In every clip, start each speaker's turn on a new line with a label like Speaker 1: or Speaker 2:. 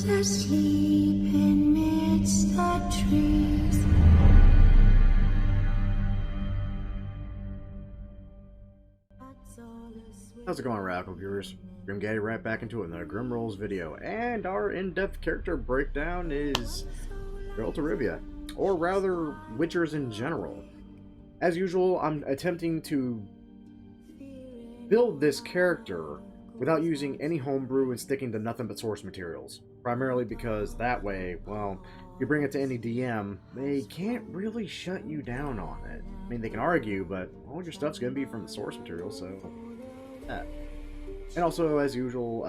Speaker 1: asleep amidst the trees.
Speaker 2: How's it going, Radical viewers? Grim Gaddy right back into another Grim Rolls video, and our in-depth character breakdown is Rivia, or rather, Witchers in general. As usual, I'm attempting to build this character without using any homebrew and sticking to nothing but source materials. Primarily because that way, well, if you bring it to any DM, they can't really shut you down on it. I mean, they can argue, but all your stuff's going to be from the source material, so that. And also, as usual,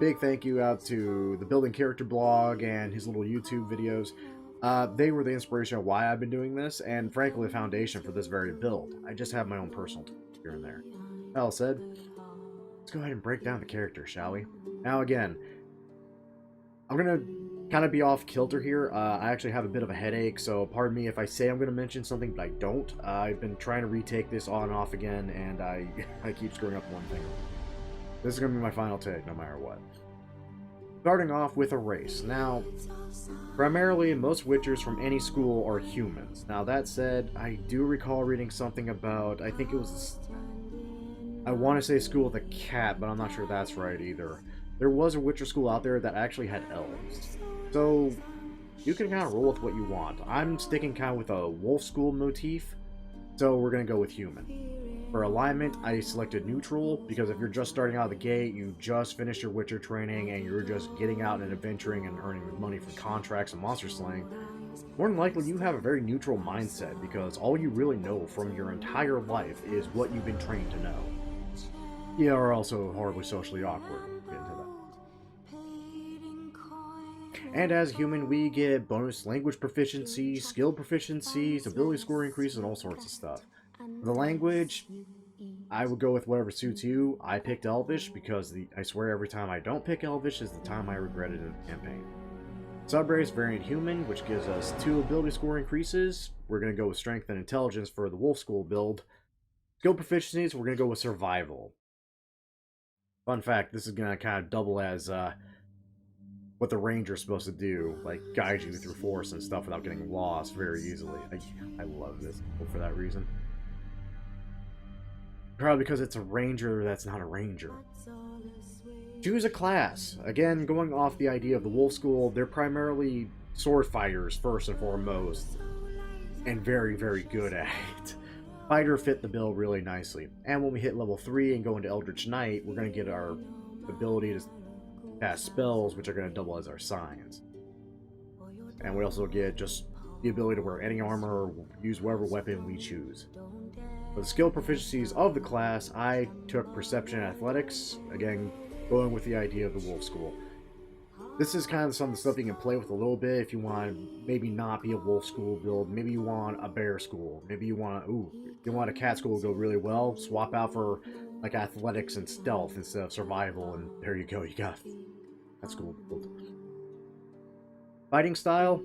Speaker 2: big thank you out to the Building Character blog and his little YouTube videos. They were the inspiration of why I've been doing this, and frankly, the foundation for this very build. I just have my own personal tweaks here and there. That all said, let's go ahead and break down the character, shall we? Now, again, I'm going to kind of be off kilter here. I actually have a bit of a headache, so pardon me if I say I'm going to mention something, but I don't. I've been trying to retake this on and off again, and I keep screwing up one thing. This is going to be my final take, no matter what. Starting off with a race. Now, primarily, most Witchers from any school are humans. Now, that said, I do recall reading something about, I think it was, I want to say School of the Cat, but I'm not sure that's right either. There was a Witcher school out there that actually had elves. So, you can kind of roll with what you want. I'm sticking kind of with a wolf school motif, so we're going to go with human. For alignment, I selected neutral, because if you're just starting out of the gate, you just finished your Witcher training, and you're just getting out and adventuring and earning money from contracts and monster slaying, more than likely you have a very neutral mindset, because all you really know from your entire life is what you've been trained to know. You are also horribly socially awkward. We'll get into that. And as human, we get bonus language proficiency, skill proficiencies, ability score increases, and all sorts of stuff. The language, I would go with whatever suits you. I picked Elvish because I swear every time I don't pick Elvish is the time I regretted in the campaign. Subrace, Variant Human, which gives us 2 ability score increases. We're going to go with Strength and Intelligence for the Wolf School build. Skill proficiencies, we're going to go with Survival. Fun fact, this is going to kind of double as what the Ranger's supposed to do, like guide you through forest and stuff without getting lost very easily. I love this for that reason. Probably because it's a ranger that's not a ranger. Choose a class. Again, going off the idea of the Wolf School, they're primarily sword fighters first and foremost, and very, very good at it. Fighter fit the bill really nicely. And when we hit level 3 and go into Eldritch Knight, we're going to get our ability to cast spells, which are going to double as our signs. And we also get just the ability to wear any armor or use whatever weapon we choose. For the skill proficiencies of the class, I took Perception and Athletics, again, going with the idea of the Wolf School. This is kind of some of the stuff you can play with a little bit if you want to maybe not be a Wolf School build. Maybe you want a Bear School. Maybe you want a Cat School to go really well. Swap out for like Athletics and Stealth instead of Survival, and there you go, you got that school build. Fighting style?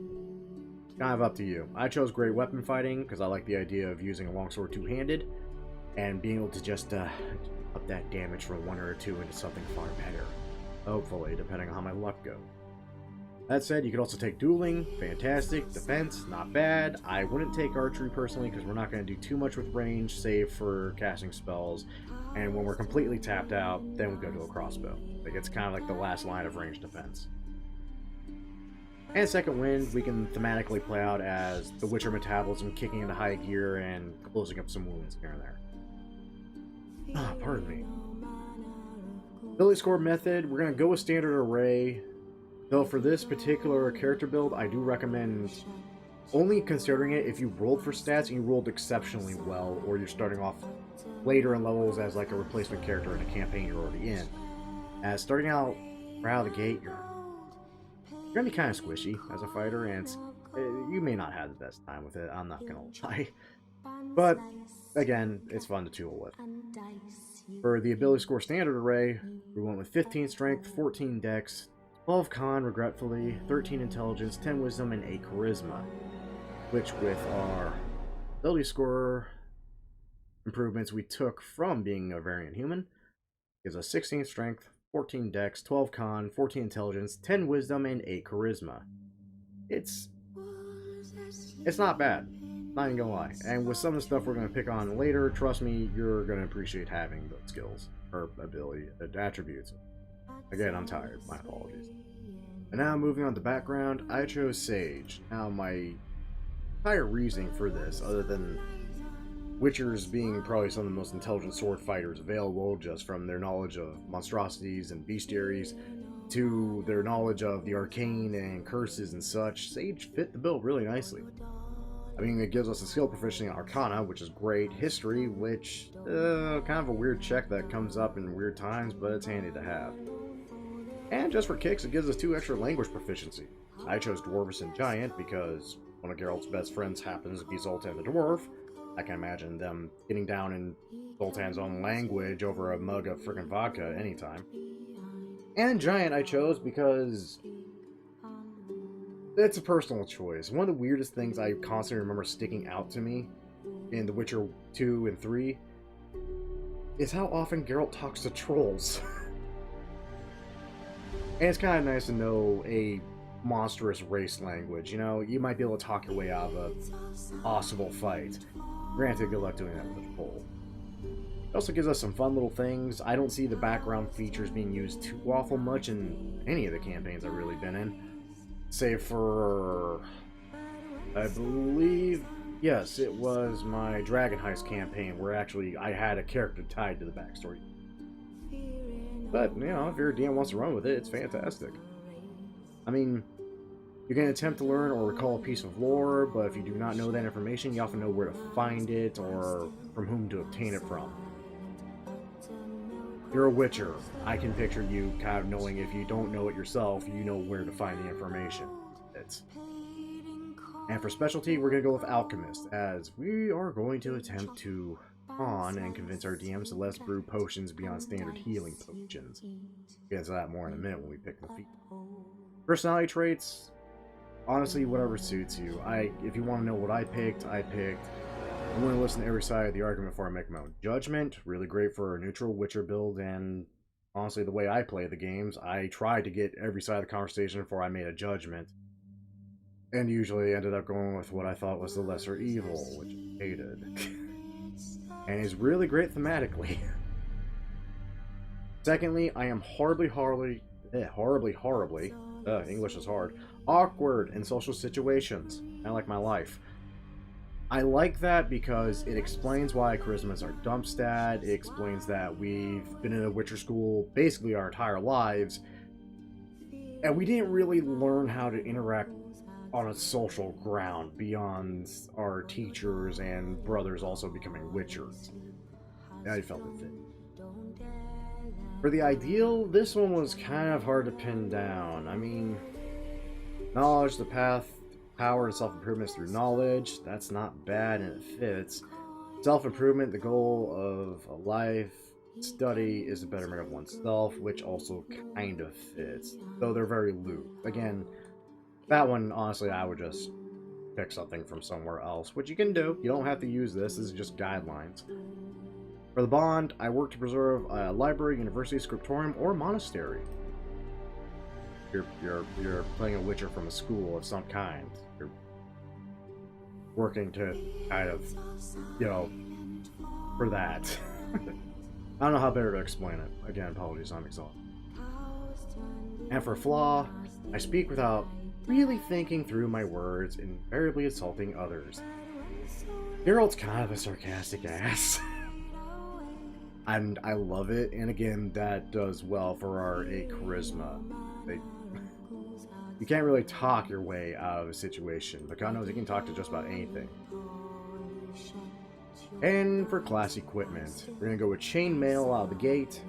Speaker 2: Kind of up to you. I chose great weapon fighting because I like the idea of using a longsword two-handed and being able to just up that damage from 1 or 2 into something far better. Hopefully, depending on how my luck goes. That said, you could also take dueling, fantastic, defense, not bad. I wouldn't take archery personally because we're not going to do too much with range, save for casting spells. And when we're completely tapped out, then we go to a crossbow. Like, it's kind of like the last line of range defense. And Second Wind, we can thematically play out as the Witcher metabolism kicking into high gear and closing up some wounds here and there. Ah, pardon me. Ability score method, we're going to go with standard array. Though for this particular character build, I do recommend only considering it if you rolled for stats and you rolled exceptionally well, or you're starting off later in levels as like a replacement character in a campaign you're already in. As starting out right out of the gate, you're going to be kind of squishy as a fighter, and you may not have the best time with it, I'm not going to lie. But, again, it's fun to tool with. For the ability score standard array, we went with 15 strength, 14 dex, 12 con, regretfully, 13 intelligence, 10 wisdom, and 8 charisma. Which, with our ability score improvements we took from being a variant human, gives us 16 strength, 14 dex, 12 con, 14 intelligence, 10 wisdom, and 8 charisma. It's not bad. Not even gonna lie. And with some of the stuff we're gonna pick on later, trust me, you're gonna appreciate having those skills or ability attributes. Again, I'm tired. My apologies. And now moving on to background, I chose Sage. Now my entire reasoning for this, other than Witchers being probably some of the most intelligent sword fighters available, just from their knowledge of monstrosities and bestiaries, to their knowledge of the arcane and curses and such, Sage fit the bill really nicely. I mean, it gives us a skill proficiency in Arcana, which is great. History, which, kind of a weird check that comes up in weird times, but it's handy to have. And just for kicks, it gives us 2 extra language proficiency. I chose Dwarvish and Giant because one of Geralt's best friends happens to be Zoltan the Dwarf. I can imagine them getting down in Zoltan's own language over a mug of frickin' vodka anytime. And Giant I chose because it's a personal choice. One of the weirdest things I constantly remember sticking out to me in The Witcher 2 and 3 is how often Geralt talks to trolls. And it's kind of nice to know a monstrous race language. You know, you might be able to talk your way out of a possible fight. Granted, good luck doing that with a troll. It also gives us some fun little things. I don't see the background features being used too awful much in any of the campaigns I've really been in. Save for, I believe, yes, it was my Dragon Heist campaign where actually I had a character tied to the backstory. But, you know, if your DM wants to run with it, it's fantastic. I mean, you can attempt to learn or recall a piece of lore, but if you do not know that information, you often know where to find it or from whom to obtain it from. You're a Witcher. I can picture you kind of knowing if you don't know it yourself, you know where to find the information. And for specialty, we're going to go with Alchemist, as we are going to attempt to con and convince our DMs to let us brew potions beyond standard healing potions. We'll get into that more in a minute when we pick the feat. Personality traits, honestly, whatever suits you. If you want to know what I picked, I'm going to listen to every side of the argument before I make my own judgment. Really great for a neutral Witcher build, and honestly, the way I play the games, I tried to get every side of the conversation before I made a judgment. And usually ended up going with what I thought was the lesser evil, which I hated. And is really great thematically. Secondly, I am horribly, English is hard, awkward in social situations. I like my life. I like that because it explains why charismas are dump stat. It explains that we've been in a Witcher school basically our entire lives, and we didn't really learn how to interact on a social ground beyond our teachers and brothers also becoming Witchers. I felt it fit. For the ideal, this one was kind of hard to pin down. I mean, knowledge, the path, power, and self-improvement through knowledge, that's not bad and it fits. Self-improvement, the goal of a life, study is the betterment of oneself, which also kind of fits, though they're very loose. Again, that one, honestly, I would just pick something from somewhere else, which you can do. You don't have to use this. This is just guidelines. For the bond, I work to preserve a library, university, scriptorium, or monastery. You're playing a Witcher from a school of some kind. You're working to kind of, you know, for that. I don't know how better to explain it. Again, apologies, I'm exhausted. And for flaw, I speak without really thinking through my words, invariably insulting others. Geralt's kind of a sarcastic ass. And I love it, and again, that does well for our 8 charisma. You can't really talk your way out of a situation, but God knows you can talk to just about anything. And for class equipment, we're going to go with chainmail out of the gate,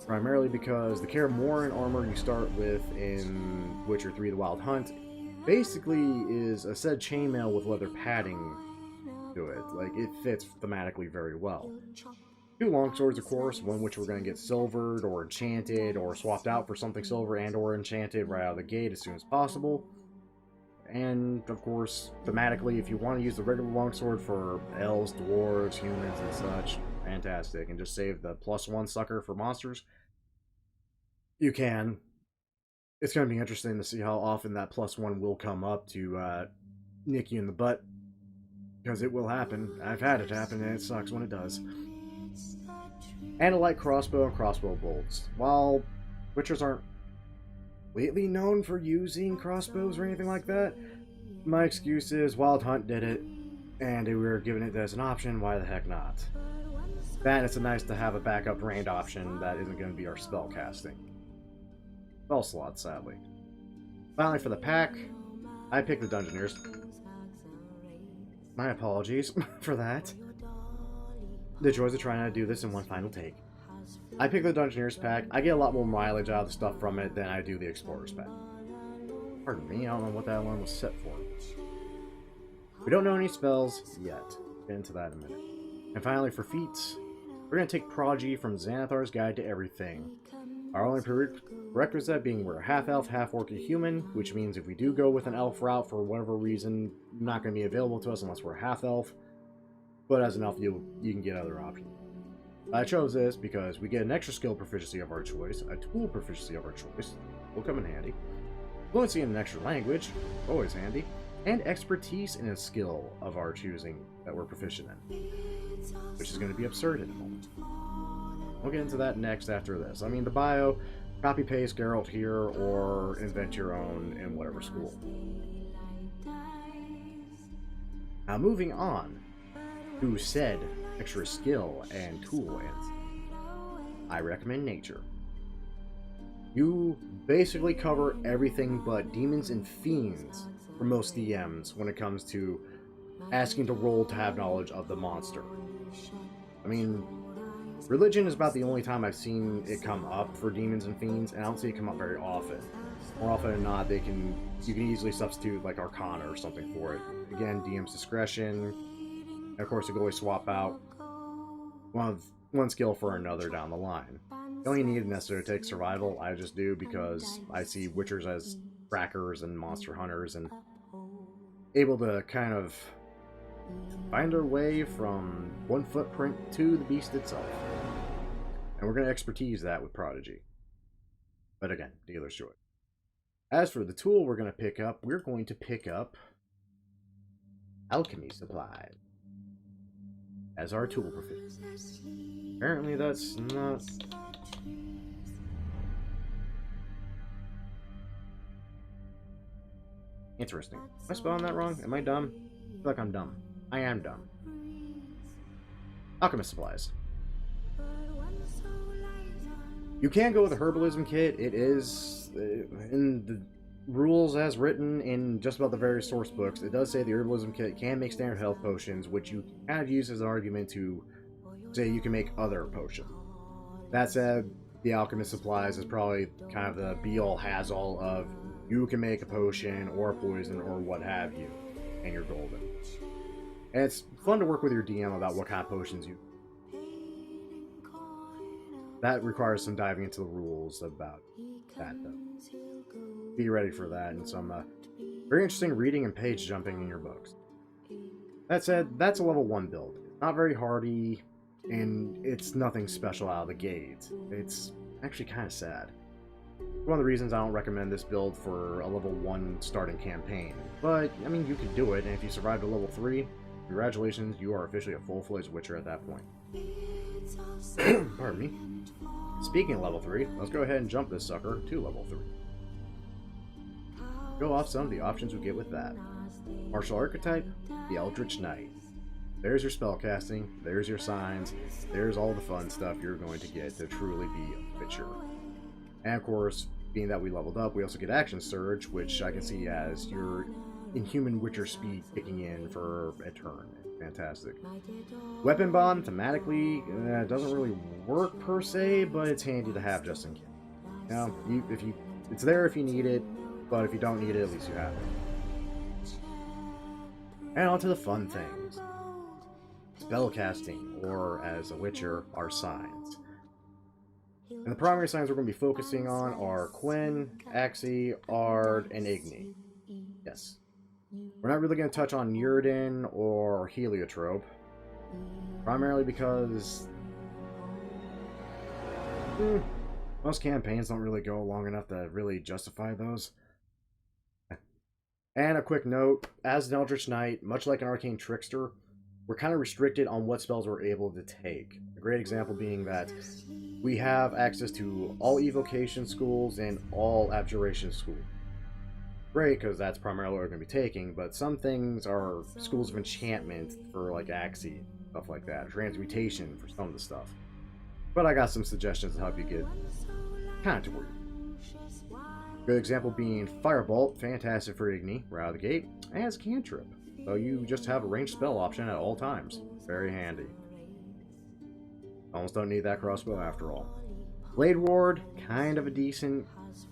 Speaker 2: primarily because the Karamorran armor you start with in Witcher 3 The Wild Hunt basically is a set of chainmail with leather padding to it. Like, it fits thematically very well. 2 longswords, of course, one which we're going to get silvered or enchanted or swapped out for something silver and or enchanted right out of the gate as soon as possible. And, of course, thematically, if you want to use the regular longsword for elves, dwarves, humans, and such, fantastic. And just save the +1 sucker for monsters. you can. It's going to be interesting to see how often that +1 will come up to nick you in the butt. Because it will happen. I've had it happen, and it sucks when it does. And a light crossbow and crossbow bolts. While Witchers aren't lately known for using crossbows or anything like that, my excuse is Wild Hunt did it, and we were given it as an option, why the heck not? That, it's nice to have a backup ranged option that isn't going to be our spell casting. Spell slot, sadly. Finally, for the pack, I picked the Dungeoneers. My apologies for that. The joys of trying to do this in one final take. I picked the Dungeoneers pack. I get a lot more mileage out of the stuff from it than I do the Explorers pack. Pardon me, I don't know what that one was set for. We don't know any spells yet. Get into that in a minute. And finally, for feats, we're going to take Prodigy from Xanathar's Guide to Everything. Our only prerequisite being we're half-elf, half-orc, and human, which means if we do go with an elf route for whatever reason, not going to be available to us unless we're half-elf. But as an elf, you can get other options. I chose this because we get an extra skill proficiency of our choice, a tool proficiency of our choice, will come in handy, fluency in an extra language, always handy, and expertise in a skill of our choosing that we're proficient in, which is going to be absurd in a moment. We'll get into that next after this. I mean, the bio, copy-paste Geralt here, or invent your own in whatever school. Now, moving on to said extra skill and tool ends, I recommend Nature. You basically cover everything but demons and fiends for most DMs when it comes to asking to roll to have knowledge of the monster. I mean, religion is about the only time I've seen it come up for demons and fiends, and I don't see it come up very often. More often than not, you can easily substitute like Arcana or something for it. Again, DM's discretion. And of course, you can always swap out one skill for another down the line. You don't even need necessarily to take survival. I just do because I see Witchers as trackers and monster hunters and able to kind of find our way from one footprint to the beast itself. And we're going to expertise that with Prodigy. But again, dealer's choice. As for the tool we're going to pick up alchemy supplies as our tool proficiency. Apparently that's not... Interesting. Am I spelling that wrong? Am I dumb? I feel like I'm dumb. I am dumb. Alchemist supplies. You can go with a herbalism kit. It is in the rules as written in just about the various source books. It does say the herbalism kit can make standard health potions, which you kind of use as an argument to say you can make other potions. That said, the alchemist supplies is probably kind of the be-all, has-all of you can make a potion or a poison or what have you, and you're golden. And it's fun to work with your DM about what kind of potions you... That requires some diving into the rules about that, though. Be ready for that and some very interesting reading and page jumping in your books. That said, that's a level 1 build. Not very hardy, and it's nothing special out of the gate. It's actually kind of sad. One of the reasons I don't recommend this build for a level 1 starting campaign. But, I mean, you could do it, and if you survived to level 3, congratulations, you are officially a full-fledged Witcher at that point. Pardon me. Speaking of level 3, let's go ahead and jump this sucker to level 3. Go off some of the options we get with that. Martial archetype, the Eldritch Knight. There's your spellcasting, there's your signs, there's all the fun stuff you're going to get to truly be a Witcher. And of course, being that we leveled up, we also get Action Surge, which I can see as your inhuman Witcher speed kicking in for a turn. Fantastic. Weapon Bond, thematically, doesn't really work per se, but it's handy to have just in case. Now, it's there if you need it, but if you don't need it, at least you have it. And on to the fun things. Spellcasting, or as a Witcher, our signs. And the primary signs we're going to be focusing on are Quinn, Axii, Ard, and Igni. Yes. We're not really going to touch on Njörden or Heliotrope, primarily because Most campaigns don't really go long enough to really justify those. And a quick note, as an Eldritch Knight, much like an Arcane Trickster, we're kind of restricted on what spells we're able to take. A great example being that we have access to all Evocation schools and all Abjuration schools. Great, because that's primarily what we're going to be taking, but some things are schools of enchantment for like Axii, stuff like that, transmutation for some of the stuff. But I got some suggestions to help you get kind of to where good example being Firebolt, fantastic for Igni, right out of the gate, and has Cantrip. So you just have a ranged spell option at all times. Very handy. Almost don't need that crossbow after all. Blade Ward, kind of a decent,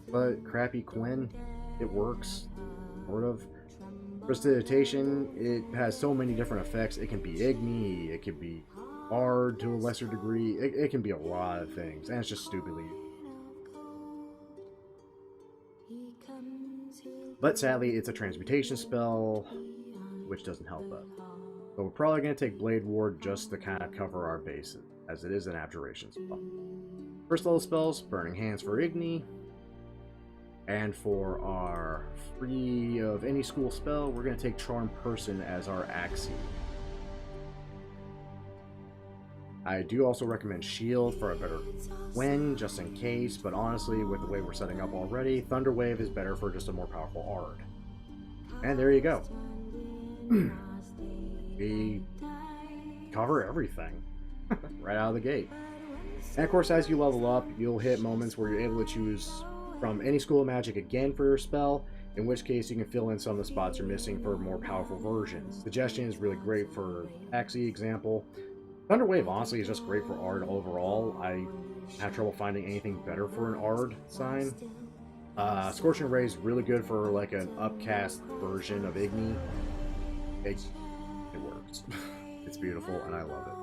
Speaker 2: but crappy Quinn. It works, sort of. Prestidigitation, it has so many different effects. It can be Igni, it can be Bard to a lesser degree. It can be a lot of things, and it's just stupidly. But sadly, it's a transmutation spell, which doesn't help us. So we're probably going to take Blade Ward just to kind of cover our bases, as it is an abjuration spell. First level spells, Burning Hands for Igni. And for our free of any school spell, we're going to take Charm Person as our Axii. I do also recommend Shield for a better win, just in case, but honestly, with the way we're setting up already, Thunder Wave is better for just a more powerful Ard. And there you go. We cover everything right out of the gate. And of course, as you level up, you'll hit moments where you're able to choose from any school of magic again for your spell, in which case you can fill in some of the spots you're missing for more powerful versions. Suggestion is really great for Axii example. Thunder Wave honestly is just great for Ard overall. I have trouble finding anything better for an Ard sign. Scorching Ray is really good for like an upcast version of Igni. It works. It's beautiful and I love it.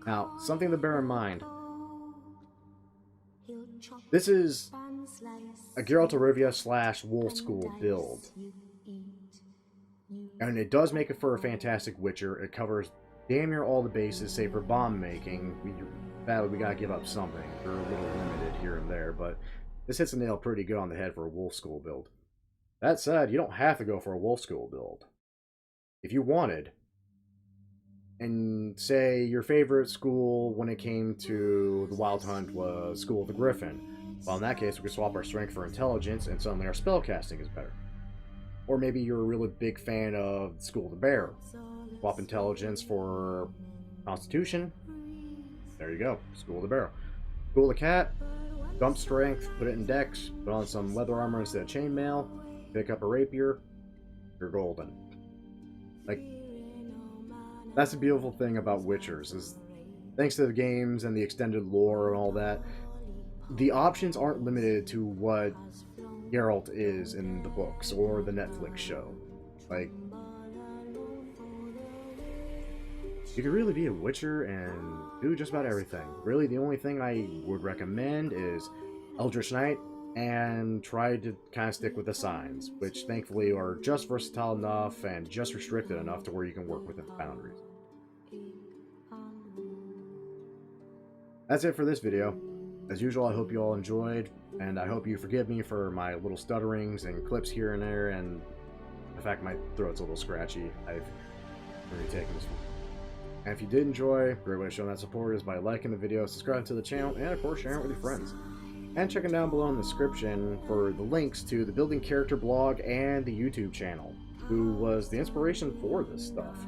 Speaker 2: Now, something to bear in mind. This is a Geralt of Rivia / Wolf School build. And it does make it for a fantastic Witcher. It covers damn near all the bases, save for bomb making. We gotta give up something. They're a little limited here and there, but this hits the nail pretty good on the head for a Wolf School build. That said, you don't have to go for a Wolf School build. If you wanted, and say your favorite school when it came to the Wild Hunt was School of the Griffin, well, in that case, we could swap our strength for intelligence, and suddenly our spellcasting is better. Or maybe you're a really big fan of School of the Bear. Swap intelligence for constitution. There you go. School of the Bear. School of the Cat. Dump strength. Put it in dex. Put on some leather armor instead of chainmail. Pick up a rapier. You're golden. Like, that's the beautiful thing about Witchers, is thanks to the games and the extended lore and all that, the options aren't limited to what Geralt is in the books or the Netflix show. Like, you could really be a Witcher and do just about everything. Really, the only thing I would recommend is Eldritch Knight, and try to kind of stick with the signs, which thankfully are just versatile enough and just restricted enough to where you can work within the boundaries. That's it for this video. As usual, I hope you all enjoyed, and I hope you forgive me for my little stutterings and clips here and there, and the fact my throat's a little scratchy. I've really taken this one. And if you did enjoy, a great way to show that support is by liking the video, subscribing to the channel, and of course sharing it with your friends. And checking down below in the description for the links to the Building Character blog and the YouTube channel, who was the inspiration for this stuff,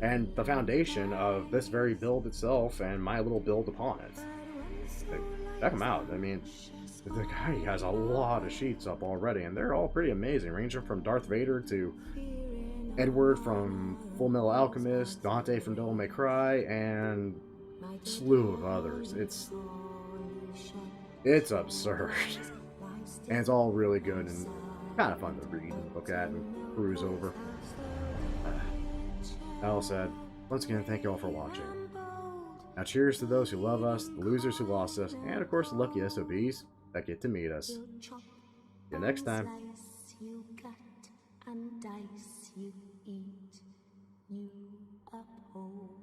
Speaker 2: and the foundation of this very build itself and my little build upon it. Check them out. I mean, the guy has a lot of sheets up already, and they're all pretty amazing, ranging from Darth Vader to Edward from Full Metal Alchemist, Dante from Devil May Cry, and a slew of others. It's absurd. And it's all really good and kind of fun to read and look at and cruise over. That all said, once again, thank you all for watching. Now cheers to those who love us, the losers who lost us, and of course the lucky SOBs that get to meet us. See you next time.
Speaker 1: You cut and dice you eat, you uphold.